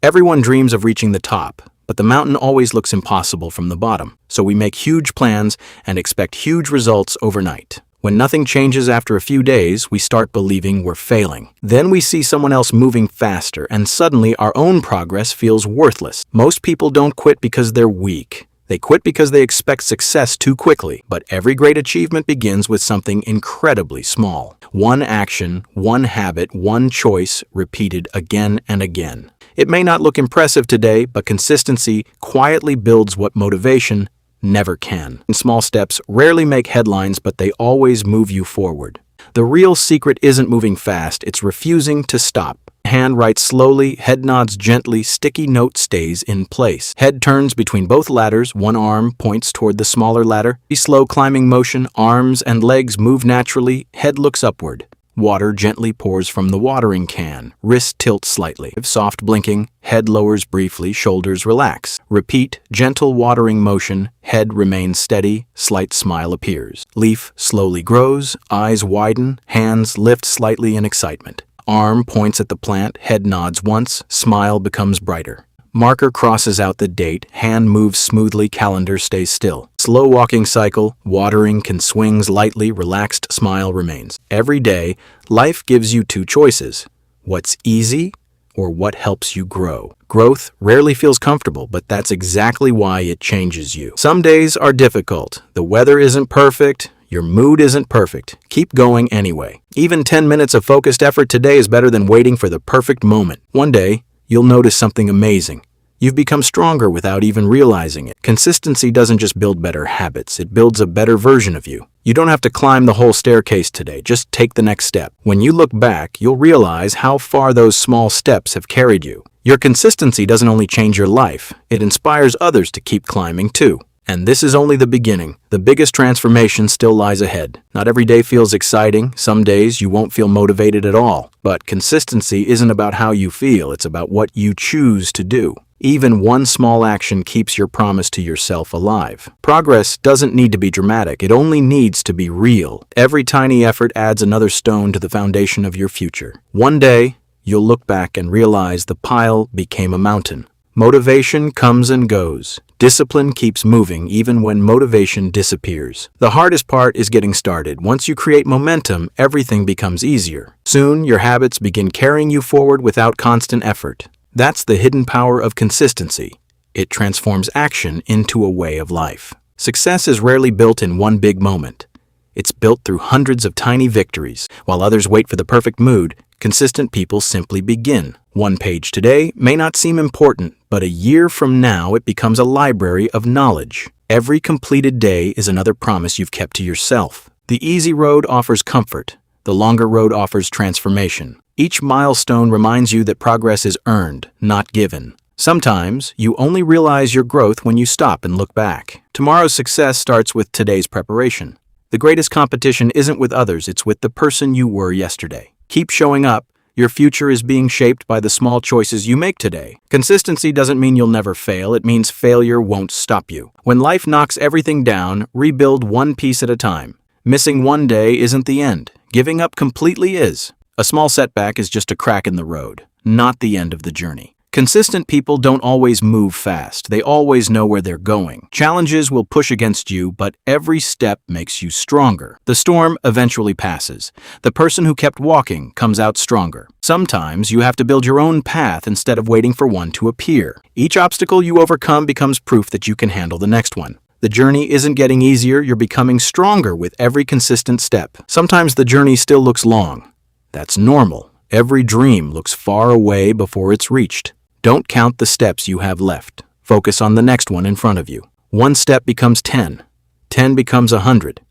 Everyone dreams of reaching the top, but the mountain always looks impossible from the bottom. So we make huge plans and expect huge results overnight. When nothing changes after a few days, we start believing we're failing. Then we see someone else moving faster, and suddenly our own progress feels worthless. Most people don't quit because they're weak. They quit because they expect success too quickly. But every great achievement begins with something incredibly small. One action, one habit, one choice, repeated again and again. It may not look impressive today, but consistency quietly builds what motivation never can. And small steps rarely make headlines, but they always move you forward. The real secret isn't moving fast, it's refusing to stop. Hand writes slowly, head nods gently, sticky note stays in place. Head turns between both ladders, one arm points toward the smaller ladder. Slow climbing motion, arms and legs move naturally, head looks upward. Water gently pours from the watering can. Wrist tilts slightly. Soft blinking, head lowers briefly, shoulders relax. Repeat, gentle watering motion, head remains steady, slight smile appears. Leaf slowly grows, eyes widen, hands lift slightly in excitement. Arm points at the plant, head nods once, smile becomes brighter. Marker crosses out the date, hand moves smoothly, calendar stays still. Slow walking cycle, watering can swings lightly, relaxed smile remains. Every day, life gives you two choices: what's easy or what helps you grow. Growth rarely feels comfortable, but that's exactly why it changes you. Some days are difficult. The weather isn't perfect. Your mood isn't perfect. Keep going anyway. Even 10 minutes of focused effort today is better than waiting for the perfect moment. One day, you'll notice something amazing. You've become stronger without even realizing it. Consistency doesn't just build better habits, it builds a better version of you. You don't have to climb the whole staircase today, just take the next step. When you look back, you'll realize how far those small steps have carried you. Your consistency doesn't only change your life, it inspires others to keep climbing too. And this is only the beginning. The biggest transformation still lies ahead. Not every day feels exciting. Some days you won't feel motivated at all. But consistency isn't about how you feel, it's about what you choose to do. Even one small action keeps your promise to yourself alive. Progress doesn't need to be dramatic, it only needs to be real. Every tiny effort adds another stone to the foundation of your future. One day, you'll look back and realize the pile became a mountain. Motivation comes and goes. Discipline keeps moving even when motivation disappears. The hardest part is getting started. Once you create momentum, everything becomes easier. Soon, your habits begin carrying you forward without constant effort. That's the hidden power of consistency. It transforms action into a way of life. Success is rarely built in one big moment. It's built through hundreds of tiny victories. While others wait for the perfect mood, consistent people simply begin. One page today may not seem important, but a year from now it becomes a library of knowledge. Every completed day is another promise you've kept to yourself. The easy road offers comfort. The longer road offers transformation. Each milestone reminds you that progress is earned, not given. Sometimes, you only realize your growth when you stop and look back. Tomorrow's success starts with today's preparation. The greatest competition isn't with others, it's with the person you were yesterday. Keep showing up. Your future is being shaped by the small choices you make today. Consistency doesn't mean you'll never fail, it means failure won't stop you. When life knocks everything down, rebuild one piece at a time. Missing one day isn't the end. Giving up completely is. A small setback is just a crack in the road, not the end of the journey. Consistent people don't always move fast. They always know where they're going. Challenges will push against you, but every step makes you stronger. The storm eventually passes. The person who kept walking comes out stronger. Sometimes you have to build your own path instead of waiting for one to appear. Each obstacle you overcome becomes proof that you can handle the next one. The journey isn't getting easier, you're becoming stronger with every consistent step. Sometimes the journey still looks long. That's normal. Every dream looks far away before it's reached. Don't count the steps you have left. Focus on the next one in front of you. One step becomes 10. 10 becomes 100.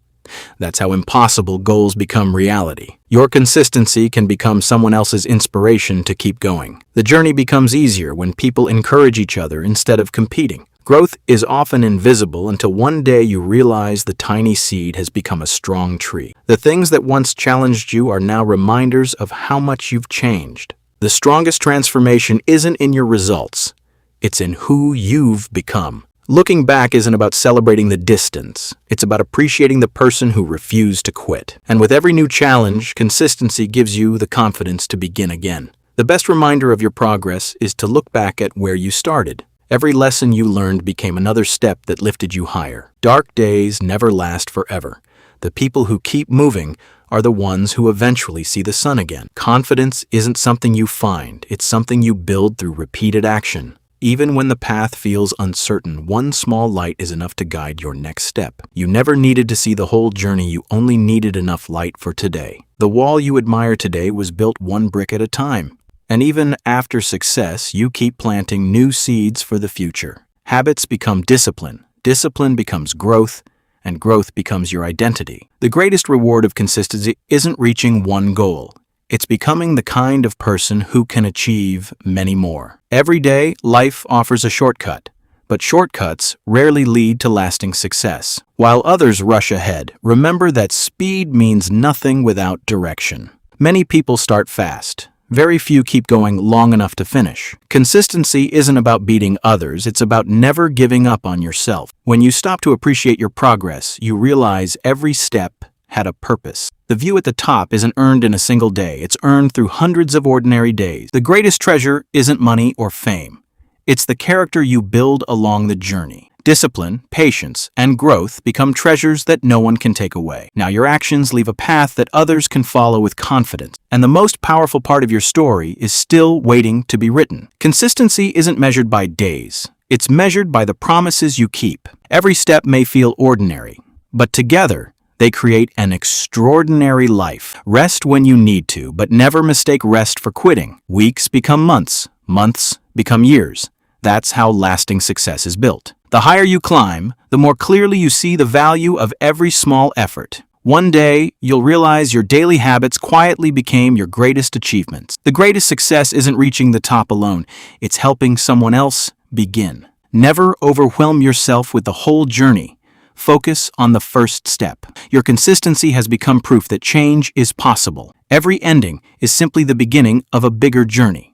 That's how impossible goals become reality. Your consistency can become someone else's inspiration to keep going. The journey becomes easier when people encourage each other instead of competing. Growth is often invisible until one day you realize the tiny seed has become a strong tree. The things that once challenged you are now reminders of how much you've changed. The strongest transformation isn't in your results, it's in who you've become. Looking back isn't about celebrating the distance, it's about appreciating the person who refused to quit. And with every new challenge, consistency gives you the confidence to begin again. The best reminder of your progress is to look back at where you started. Every lesson you learned became another step that lifted you higher. Dark days never last forever. The people who keep moving are the ones who eventually see the sun again. Confidence isn't something you find, it's something you build through repeated action. Even when the path feels uncertain, one small light is enough to guide your next step. You never needed to see the whole journey, you only needed enough light for today. The wall you admire today was built one brick at a time. And even after success, you keep planting new seeds for the future. Habits become discipline, discipline becomes growth, and growth becomes your identity. The greatest reward of consistency isn't reaching one goal. It's becoming the kind of person who can achieve many more. Every day, life offers a shortcut, but shortcuts rarely lead to lasting success. While others rush ahead, remember that speed means nothing without direction. Many people start fast. Very few keep going long enough to finish. Consistency isn't about beating others, it's about never giving up on yourself. When you stop to appreciate your progress, you realize every step had a purpose. The view at the top isn't earned in a single day, it's earned through hundreds of ordinary days. The greatest treasure isn't money or fame. It's the character you build along the journey. Discipline, patience, and growth become treasures that no one can take away. Now your actions leave a path that others can follow with confidence. And the most powerful part of your story is still waiting to be written. Consistency isn't measured by days. It's measured by the promises you keep. Every step may feel ordinary, but together, they create an extraordinary life. Rest when you need to, but never mistake rest for quitting. Weeks become months, months become years. That's how lasting success is built. The higher you climb, the more clearly you see the value of every small effort. One day, you'll realize your daily habits quietly became your greatest achievements. The greatest success isn't reaching the top alone, it's helping someone else begin. Never overwhelm yourself with the whole journey. Focus on the first step. Your consistency has become proof that change is possible. Every ending is simply the beginning of a bigger journey.